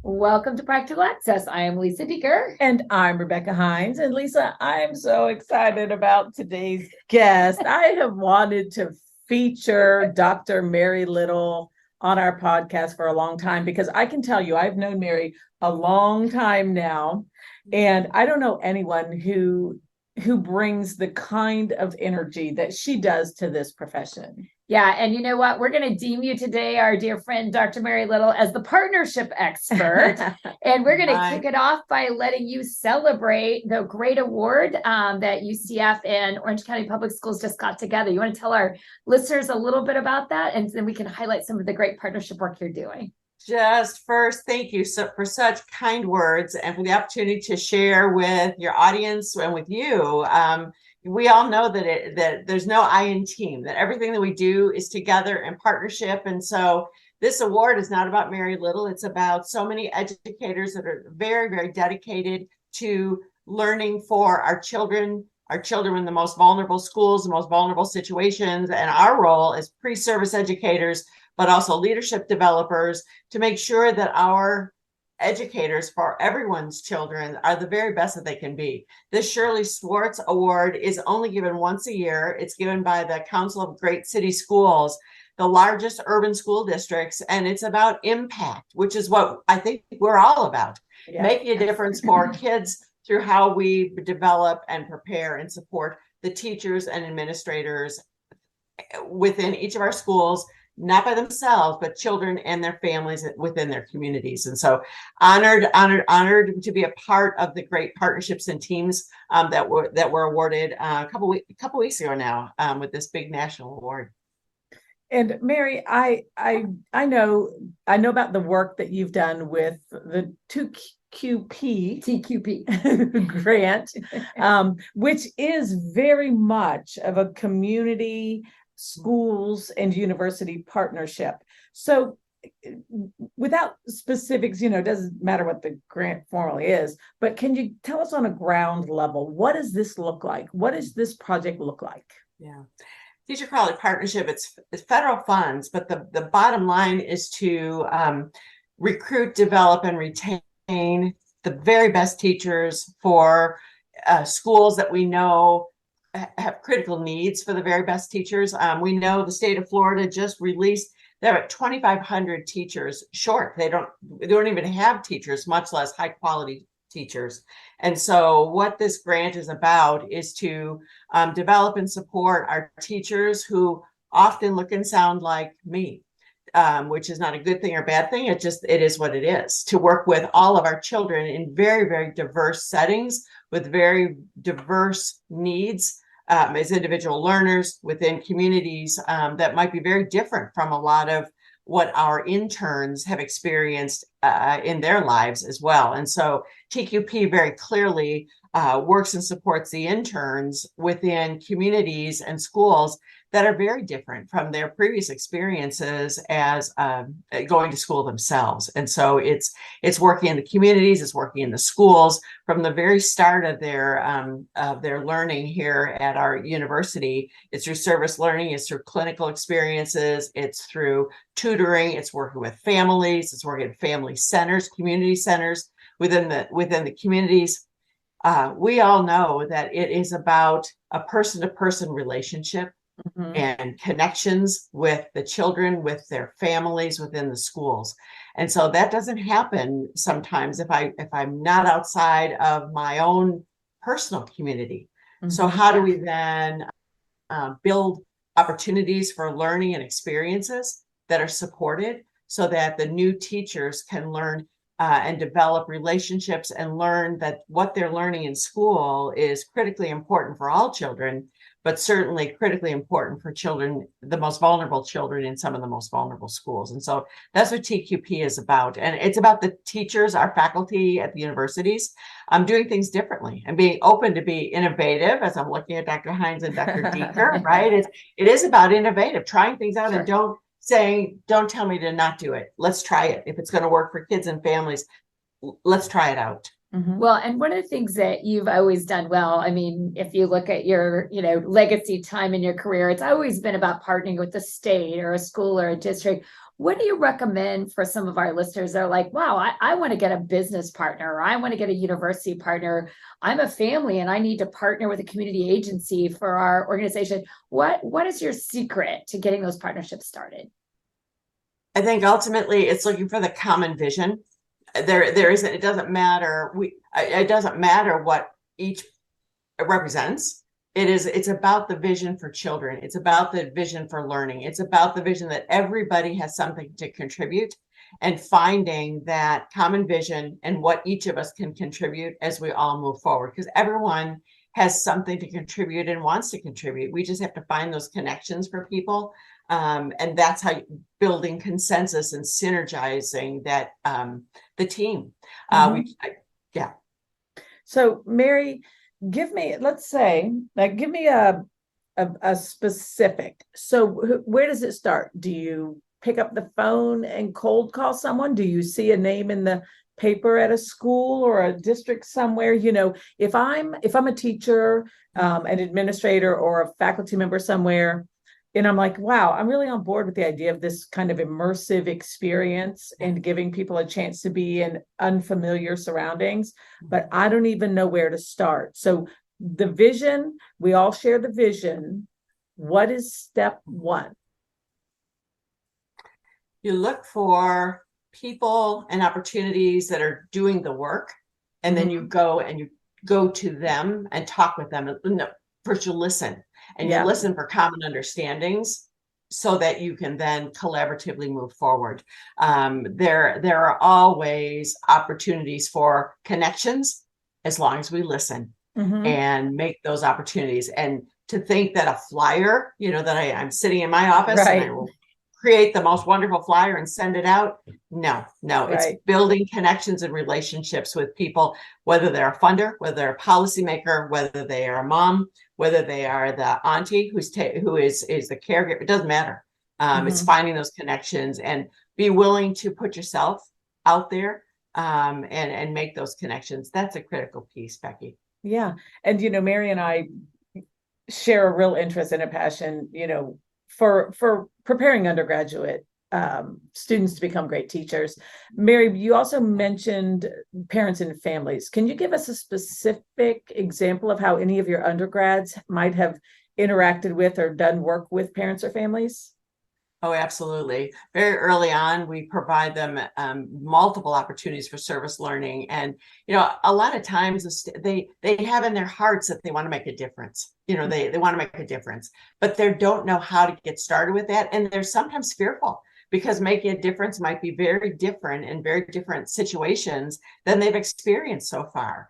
Welcome to Practical Access. I am Lisa Deeker. And I'm Rebecca Hines. And Lisa, I'm so excited about today's guest. I have wanted to feature Dr. Mary Little on our podcast for a long time because I can tell you, I've known Mary a long time now, and I don't know anyone who brings the kind of energy that she does to this profession. Yeah, and you know what? We're going to deem you today, our dear friend, Dr. Mary Little, as the partnership expert. And we're going to kick it off by letting you celebrate the great award that UCF and Orange County Public Schools just got together. You want to tell our listeners a little bit about that? And then we can highlight some of the great partnership work you're doing. Just first, thank you for such kind words and for the opportunity to share with your audience and with you. We all know that there's no I in team, that everything that we do is together in partnership. And so this award is not about Mary Little. It's about so many educators that are very, very dedicated to learning for our children in the most vulnerable schools, the most vulnerable situations, and our role as pre-service educators, but also leadership developers, to make sure that our educators for everyone's children are the very best that they can be. This Shirley Swartz Award is only given once a year. It's given by the Council of Great City Schools, the largest urban school districts, and it's about impact, which is what I think we're all about. Yeah. Making a difference for kids through how we develop and prepare and support the teachers and administrators within each of our schools, not by themselves, but children and their families within their communities. And so honored to be a part of the great partnerships and teams that were awarded a couple weeks ago now with this big national award. And Mary, I know about the work that you've done with the TQP grant, which is very much of a community, schools, and university partnership. So without specifics, it doesn't matter what the grant formally is, but can you tell us on a ground level, what does this look like? What does this project look like? Yeah. Teacher Quality Partnership, it's federal funds, but the bottom line is to recruit, develop, and retain the very best teachers for schools that we know have critical needs for the very best teachers. We know the state of Florida just released, they're at 2,500 teachers short. They don't even have teachers, much less high quality teachers. And so what this grant is about is to develop and support our teachers who often look and sound like me, which is not a good thing or bad thing. It is what it is, to work with all of our children in very, very diverse settings with very diverse needs as individual learners within communities that might be very different from a lot of what our interns have experienced in their lives as well. And so TQP very clearly works and supports the interns within communities and schools that are very different from their previous experiences as going to school themselves. And so it's working in the communities, it's working in the schools from the very start of their learning here at our university. It's through service learning, it's through clinical experiences, it's through tutoring, it's working with families, it's working at family centers, community centers within the communities. We all know that it is about a person-to-person relationship. Mm-hmm. And connections with the children, with their families, within the schools. And so that doesn't happen sometimes if I'm not outside of my own personal community. Mm-hmm. So how do we then build opportunities for learning and experiences that are supported so that the new teachers can learn and develop relationships and learn that what they're learning in school is critically important for all children, but certainly critically important for children, the most vulnerable children in some of the most vulnerable schools. And so that's what TQP is about. And it's about the teachers, our faculty at the universities, doing things differently and being open to be innovative, as I'm looking at Dr. Hines and Dr. Deeker, right? It is about innovative, trying things out. Sure. And don't tell me to not do it. Let's try it. If it's going to work for kids and families, let's try it out. Mm-hmm. Well, and one of the things that you've always done well, I mean, if you look at your, legacy time in your career, it's always been about partnering with the state or a school or a district. what do you recommend for some of our listeners? They're like, wow, I want to get a business partner, or I want to get a university partner. I'm a family and I need to partner with a community agency for our organization. What is your secret to getting those partnerships started? I think ultimately it's looking for the common vision. There isn't, it doesn't matter. It doesn't matter what each represents. It's about the vision for children. It's about the vision for learning. It's about the vision that everybody has something to contribute, and finding that common vision and what each of us can contribute as we all move forward, because everyone has something to contribute and wants to contribute. We just have to find those connections for people. And that's how building consensus and synergizing that the team. Yeah. So Mary, give me a specific. So where does it start? Do you pick up the phone and cold call someone? Do you see a name in the paper at a school or a district somewhere? You know, if I'm a teacher, an administrator, or a faculty member somewhere, and I'm like, wow, I'm really on board with the idea of this kind of immersive experience and giving people a chance to be in unfamiliar surroundings, but I don't even know where to start. So the vision, we all share the vision. What is step one? You look for people and opportunities that are doing the work, and then you go to them and talk with them. No, first you listen, and you listen for common understandings so that you can then collaboratively move forward. There are always opportunities for connections as long as we listen and make those opportunities. And to think that a flyer, that I'm sitting in my office and I will create the most wonderful flyer and send it out. No, it's building connections and relationships with people, whether they're a funder, whether they're a policymaker, whether they are a mom, whether they are the auntie who is the caregiver. It doesn't matter. It's finding those connections and be willing to put yourself out there and make those connections. That's a critical piece, Becky. Yeah. And, Mary and I share a real interest and a passion, for preparing undergraduate students to become great teachers. Mary, you also mentioned parents and families. Can you give us a specific example of how any of your undergrads might have interacted with or done work with parents or families? Oh, absolutely. Very early on, we provide them multiple opportunities for service learning. And, a lot of times they have in their hearts that they want to make a difference. They want to make a difference, but they don't know how to get started with that. And they're sometimes fearful because making a difference might be very different in very different situations than they've experienced so far.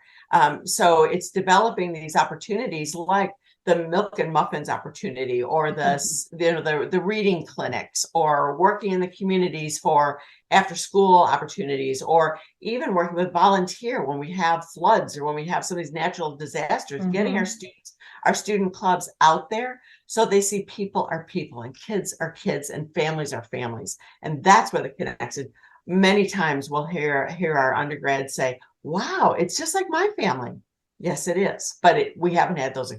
So it's developing these opportunities like the milk and muffins opportunity, or the reading clinics, or working in the communities for after school opportunities, or even working with volunteer when we have floods or when we have some of these natural disasters, getting our student clubs out there so they see people are people and kids are kids and families are families. And that's where the connection. Many times we'll hear our undergrads say, wow, it's just like my family. Yes, it is, but we haven't had those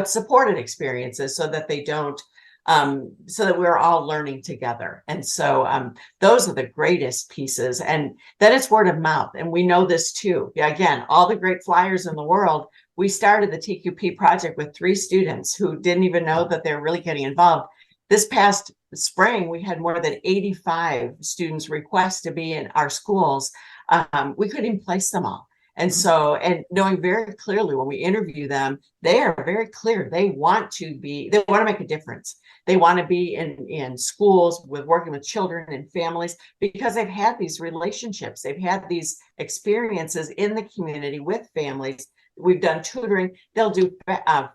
supported experiences so that they don't, so that we're all learning together. And so those are the greatest pieces. And then it's word of mouth. And we know this too. Again, all the great flyers in the world, we started the TQP project with 3 students who didn't even know that they're really getting involved. This past spring, we had more than 85 students request to be in our schools. We couldn't even place them all. And so, and knowing very clearly when we interview them, they are very clear. They want to make a difference. They want to be in schools working with children and families because they've had these relationships. They've had these experiences in the community with families. We've done tutoring. They'll do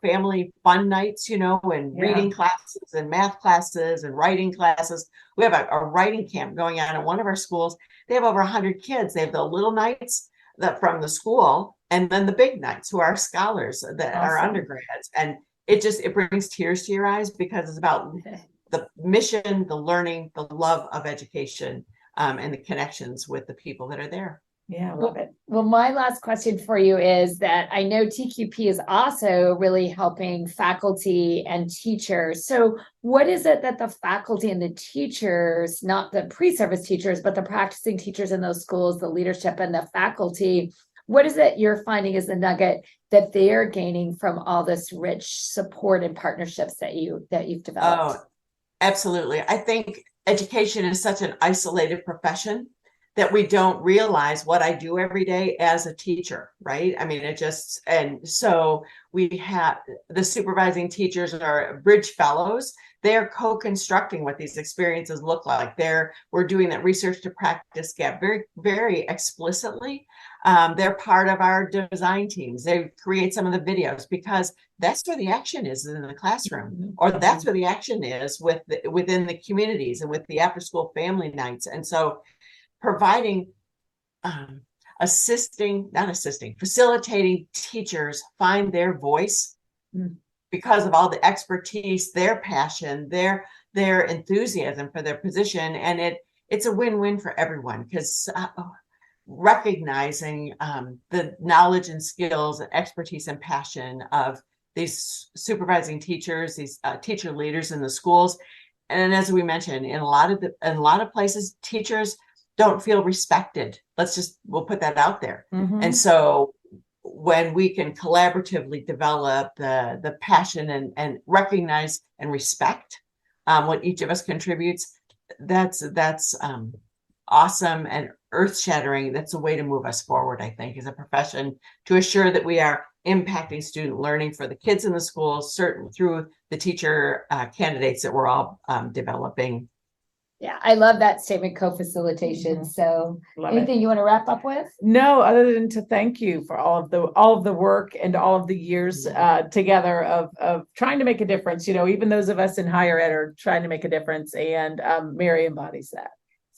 family fun nights, and reading classes and math classes and writing classes. We have a writing camp going on in one of our schools. They have over 100 kids. They have the little nights from the school, and then the big nights who are scholars that are undergrads. And it brings tears to your eyes because it's about the mission, the learning, the love of education, and the connections with the people that are there. Yeah, I love it. Well, my last question for you is that I know TQP is also really helping faculty and teachers. So what is it that the faculty and the teachers, not the pre-service teachers, but the practicing teachers in those schools, the leadership and the faculty, what is it you're finding is the nugget that they're gaining from all this rich support and partnerships that you've developed? Oh, absolutely. I think education is such an isolated profession that we don't realize what I do every day as a teacher, right? I mean, and so we have the supervising teachers are bridge fellows. They're co-constructing what these experiences look like. We're doing that research to practice gap very, very explicitly. They're part of our design teams. They create some of the videos because that's where the action is in the classroom, or that's where the action is within the communities and with the after-school family nights. And so providing facilitating teachers find their voice because of all the expertise, their passion, their enthusiasm for their position. And it's a win-win for everyone, because recognizing the knowledge and skills and expertise and passion of these supervising teachers, these teacher leaders in the schools. And as we mentioned, in a lot of places, teachers don't feel respected. We'll put that out there. And so when we can collaboratively develop the passion and recognize and respect what each of us contributes, that's awesome and earth-shattering. That's a way to move us forward, I think, as a profession, to assure that we are impacting student learning for the kids in the schools, certain through the teacher candidates that we're all developing. Yeah, I love that statement, co-facilitation. So anything you want to wrap up with? No, other than to thank you for all of the work and all of the years together of trying to make a difference. Even those of us in higher ed are trying to make a difference, and Mary embodies that.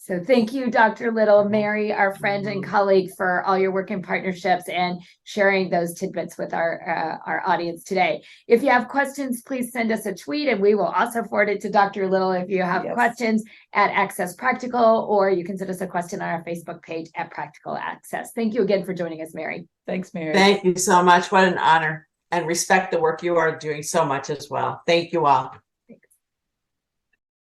So thank you, Dr. Little, Mary, our friend and colleague, for all your work in partnerships and sharing those tidbits with our audience today. If you have questions, please send us a tweet, and we will also forward it to Dr. Little if you have questions at Access Practical, or you can send us a question on our Facebook page at Practical Access. Thank you again for joining us, Mary. Thanks, Mary. Thank you so much. What an honor, and respect the work you are doing so much as well. Thank you all.